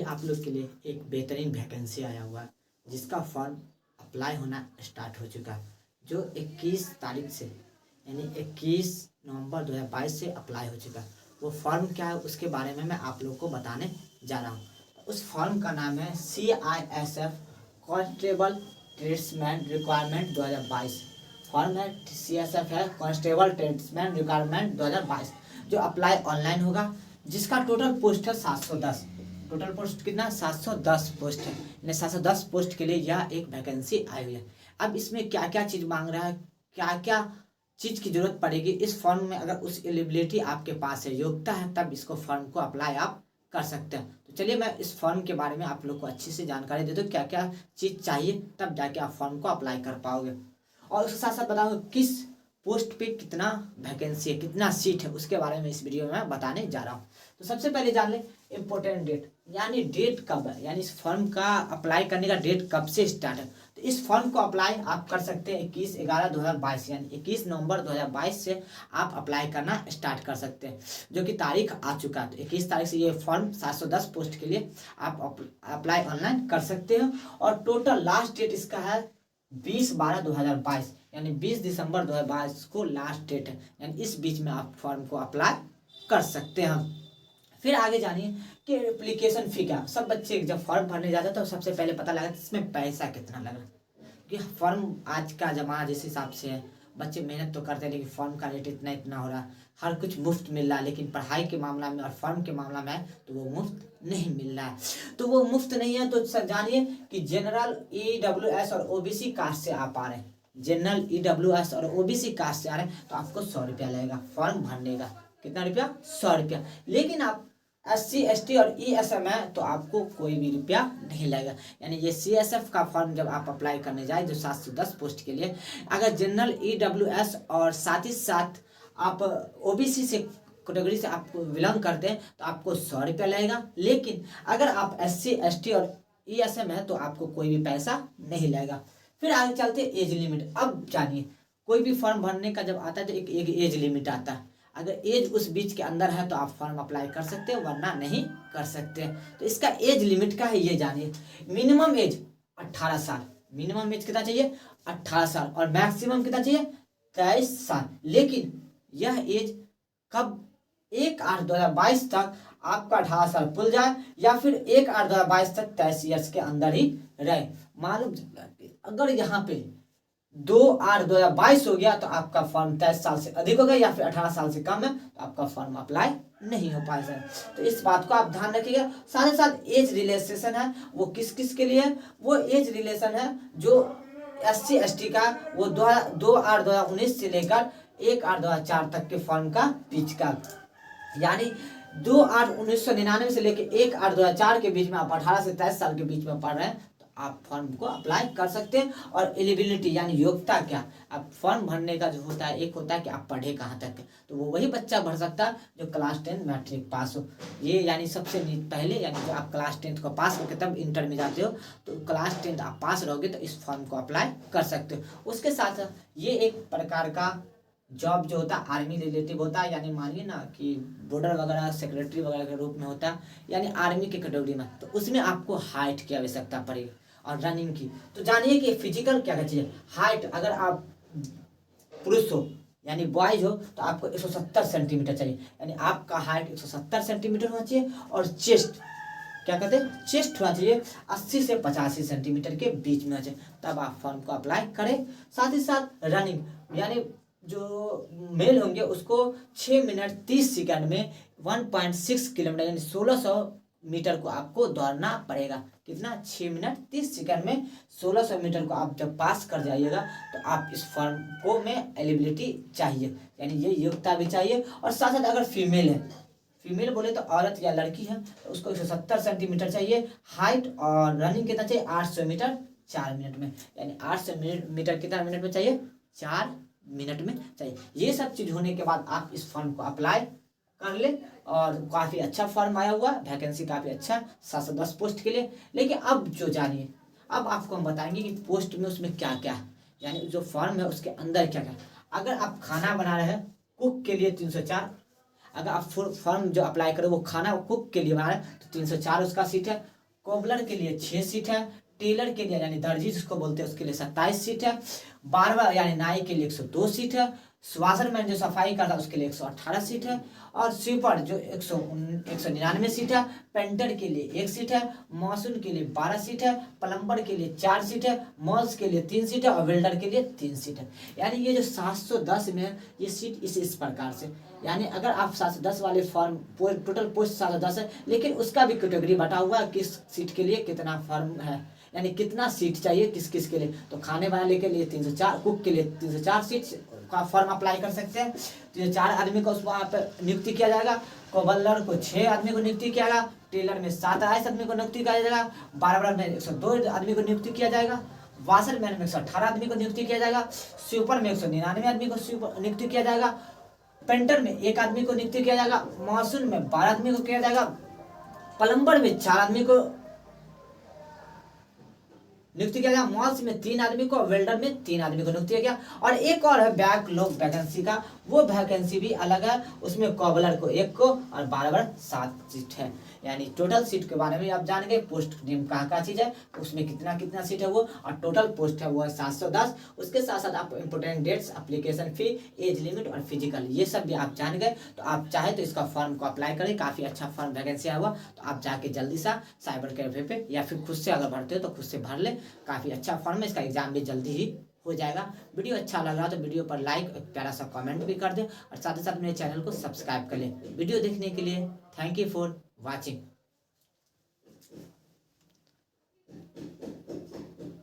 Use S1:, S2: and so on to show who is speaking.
S1: आप लोग के लिए एक बेहतरीन वैकेंसी आया हुआ है जिसका फॉर्म अप्लाई होना स्टार्ट हो चुका है, जो 21 तारीख से यानी 21 नवंबर 2022 से अप्लाई हो चुका है। वो फॉर्म क्या है उसके बारे में मैं आप लोग को बताने जा रहा हूँ। उस फॉर्म का नाम है CISF constable tradesman requirement 2022। Form है CISF है कांस्टेबल ट्रेड्समैन रिक्वायरमेंट 2022, जो अप्लाई ऑनलाइन होगा, जिसका टोटल पोस्ट है 710। टोटल पोस्ट कितना? 710 पोस्ट है। यानी 710 पोस्ट के लिए यह एक वैकेंसी आई हुई है। अब इसमें क्या क्या चीज़ मांग रहा है, क्या क्या चीज़ की जरूरत पड़ेगी इस फॉर्म में, अगर उस एलिजिबिलिटी आपके पास है, योग्यता है, तब इसको फॉर्म को अप्लाई आप कर सकते हैं। तो चलिए मैं इस फॉर्म के बारे में आप लोग को अच्छी से जानकारी दे दूँ, क्या क्या चीज़ चाहिए, तब जाके आप फॉर्म को अप्लाई कर पाओगे। और उसके साथ साथ बताऊँगा किस पोस्ट पे कितना वैकेंसी है, कितना सीट है, उसके बारे में इस वीडियो में मैं बताने जा रहा हूँ। तो सबसे पहले जान लें इम्पोर्टेंट डेट, यानी डेट कब है, यानी इस फॉर्म का अप्लाई करने का डेट कब से स्टार्ट है। तो इस फॉर्म को अप्लाई आप कर सकते हैं 21/11/2022, यानी 21 नवंबर 2022 से आप अप्लाई करना स्टार्ट कर सकते हैं, जो कि तारीख आ चुका है। तो 21 तारीख से ये फॉर्म 710 पोस्ट के लिए आप अप्लाई ऑनलाइन कर सकते हो। और टोटल लास्ट डेट इसका है 20/12/2022, यानी 20 दिसंबर 2022 को लास्ट डेट है, यानी इस बीच में आप फॉर्म को अप्लाई कर सकते हैं। फिर आगे जानिए कि एप्लीकेशन फी क्या। सब बच्चे जब फॉर्म भरने जाते हैं तो सबसे पहले पता लगा इसमें पैसा कितना लग रहा है, कि फॉर्म आज का ज़माना जिस हिसाब से है, बच्चे मेहनत तो करते हैं लेकिन फॉर्म का रेट इतना इतना हो रहा है, हर कुछ मुफ्त मिल रहा है, लेकिन पढ़ाई के मामला में और फॉर्म के मामला में तो वो मुफ्त नहीं मिल रहा है। तो वो मुफ्त नहीं है तो सर जानिए कि जनरल EWS और OBC कास्ट से आप आ रहे हैं, जनरल EWS और OBC कास्ट से आ रहे हैं, तो आपको 100 रुपया लगेगा फॉर्म भरने का। कितना रुपया? 100 रुपया। लेकिन आप SC ST और ESM है तो आपको कोई भी रुपया नहीं लगेगा। यानी ये CSF का फॉर्म जब आप अप्लाई करने जाए, जो 710 पोस्ट के लिए, अगर जनरल EWS और साथ ही साथ आप OBC से कैटेगरी से आप बिलोंग करते हैं तो आपको 100 रुपया लगेगा। लेकिन अगर आप SC ST और ESM है तो आपको कोई भी पैसा नहीं लगेगा। फिर आगे चलते एज लिमिट। अब जानिए, कोई भी फॉर्म भरने का जब आता है तो एक एज लिमिट आता है। अगर एज उस बीच के अंदर है तो आप फॉर्म अप्लाई कर सकते हैं, वरना नहीं कर सकते। तो इसका एज लिमिट का है ये जानिए। मिनिमम एज 18 साल, मिनिमम एज कितना चाहिए? 18 साल, और मैक्सिमम कितना चाहिए? 23 साल। लेकिन यह एज कब? 1/8/2022 तक आपका 18 साल पुल जाए, या फिर 1/8/2022 तक 23 ईयर्स के अंदर ही रहे। मालूम, अगर यहाँ पे 2/8/2022 हो गया तो आपका फॉर्म 23 साल से अधिक हो गया, या फिर 18 साल से कम है तो आपका फॉर्म अप्लाई नहीं हो पाएगा। तो इस बात को आप ध्यान रखिएगा। साथ ही साथ एज रिलैक्सेशन है, वो किस किस के लिए? वो एज रिलेशन है जो SC ST का, वो 2/8/2019 से लेकर 1/8/2004 तक के फॉर्म का बीच का, यानी 2/8/1999 से लेकर 1/8/2004 के बीच में आप 18 से 23 साल के बीच में पढ़ रहे हैं, आप फॉर्म को अप्लाई कर सकते हैं। और एलिजिबिलिटी यानी योग्यता क्या, आप फॉर्म भरने का जो होता है, एक होता है कि आप पढ़े कहाँ तक है, तो वो वही बच्चा भर सकता है जो क्लास 10 मैट्रिक पास हो। ये यानी सबसे पहले, यानी जो आप क्लास 10 को पास करके तब इंटर में जाते हो, तो क्लास 10 आप पास रहोगे तो इस फॉर्म को अप्लाई कर सकते हो। उसके साथ ये एक प्रकार का जॉब जो होता है आर्मी रिलेटिव होता है, यानी मानिए ना कि बॉर्डर वगैरह सेक्रेटरी वगैरह के रूप में होता है, यानी आर्मी के कैटेगरी में, तो उसमें आपको हाइट की आवश्यकता पड़ेगी और रनिंग की। तो जानिए कि फिजिकल क्या चीज़ है। हाइट, अगर आप पुरुष हो यानी बॉयज हो तो आपको 170 सेंटीमीटर चाहिए, यानी आपका हाइट 170 सेंटीमीटर होना चाहिए। और चेस्ट, क्या कहते हैं, चेस्ट होना चाहिए 80 से 85 सेंटीमीटर के बीच में होना चाहिए, तब आप फॉर्म को अप्लाई करें। साथ ही साथ रनिंग, यानी जो मेल होंगे उसको 6 मिनट 30 सेकंड में 1.6 किलोमीटर यानी 1600 मीटर को आपको दौड़ना पड़ेगा। कितना? 6 मिनट 30 सेकंड में 1600 मीटर को आप जब पास कर जाइएगा तो आप इस फॉर्म को में एलिजिबिलिटी चाहिए, यानी ये योग्यता भी चाहिए। और साथ साथ अगर फीमेल है, फीमेल बोले तो औरत या लड़की है, तो उसको 170 सेंटीमीटर चाहिए हाइट, और रनिंग कितना चाहिए? 800 मीटर 4 मिनट में, यानी 800 मीटर कितना मिनट में चाहिए? 4 मिनट में चाहिए। ये सब चीज़ होने के बाद आप इस फॉर्म को अप्लाई कर ले, और काफ़ी अच्छा फॉर्म आया हुआ, वैकेंसी काफ़ी अच्छा 710 पोस्ट के लिए। लेकिन अब जो जानिए, अब आपको हम बताएंगे कि पोस्ट में उसमें क्या क्या है, यानी जो फॉर्म है उसके अंदर क्या क्या। अगर आप खाना बना रहे हैं, कुक के लिए 304। अगर आप फॉर्म जो अप्लाई करो वो खाना कुक के लिए बना रहे हैं तो 304 उसका सीट है। कोबलर के लिए 6 सीट है, टेलर के लिए यानी दर्जी जिसको बोलते हैं उसके लिए 27 सीट है, बार्बर यानी नाई के लिए 102 सीट है, वाशरमैन जो सफाई करता है उसके लिए 118 सीट है, और स्वीपर जो 199 सीट है, पेंटर के लिए 1 सीट है, मासून के लिए 12 सीट है, प्लम्बर के लिए 4 सीट है, मॉल्स के लिए 3 सीट है और वेल्डर के लिए 3 सीट है। यानी ये जो 710 में है ये सीट इस प्रकार से, यानी अगर आप 710 वाले फॉर्म टोटल पोस्ट 710 है, लेकिन उसका भी कैटेगरी बटा हुआ है किस सीट के लिए कितना फॉर्म है, यानी कितना सीट चाहिए किस किस के लिए। तो खाने वाले के लिए 304, कुक के लिए 304 सीट का फॉर्म अप्लाई कर सकते हैं। तो ये 4 आदमी को वहाँ पर नियुक्ति किया जाएगा, कोबलर को 6 आदमी को नियुक्ति किया जाएगा, टेलर में 27 आदमी को नियुक्ति किया जाएगा, बार्बर में 102 आदमी को नियुक्ति किया जाएगा, वाशरमैन में 118 आदमी को नियुक्ति किया जाएगा, स्वीपर में 199 आदमी को नियुक्ति किया जाएगा, पेंटर में 1 आदमी को नियुक्ति किया जाएगा, मासून में 12 आदमी को किया जाएगा, प्लम्बर में 4 आदमी को नियुक्ति किया गया, मॉल्स में 3 आदमी को, वेल्डर में 3 आदमी को नियुक्ति किया गया। और एक और है बैकलॉग वैकेंसी का, वो वैकेंसी भी अलग है, उसमें कोबलर को 1 को और बार्बर 7 सीट है। यानी टोटल सीट के बारे में आप जान गए, पोस्ट नेम कहाँ चीज है, उसमें कितना कितना सीट है वो, और टोटल पोस्ट है वो है 710। उसके साथ साथ आप important dates, application fee, age limit और फिजिकल ये सब भी आप जान गए। तो आप चाहे तो इसका फॉर्म को अप्लाई करें, काफी अच्छा फॉर्म वैकेंसी आया हुआ, तो आप जाके जल्दी सा साइबर कैफे पे या फिर खुद से अगर भरते हो तो खुद से भर ले, काफी अच्छा फॉर्म है, इसका एग्जाम भी जल्दी ही हो जाएगा। वीडियो अच्छा लग रहा तो वीडियो पर लाइक और प्यारा सा कमेंट भी कर दे, और साथ ही साथ मेरे चैनल को सब्सक्राइब कर ले। वीडियो देखने के लिए थैंक यू फॉर वॉचिंग।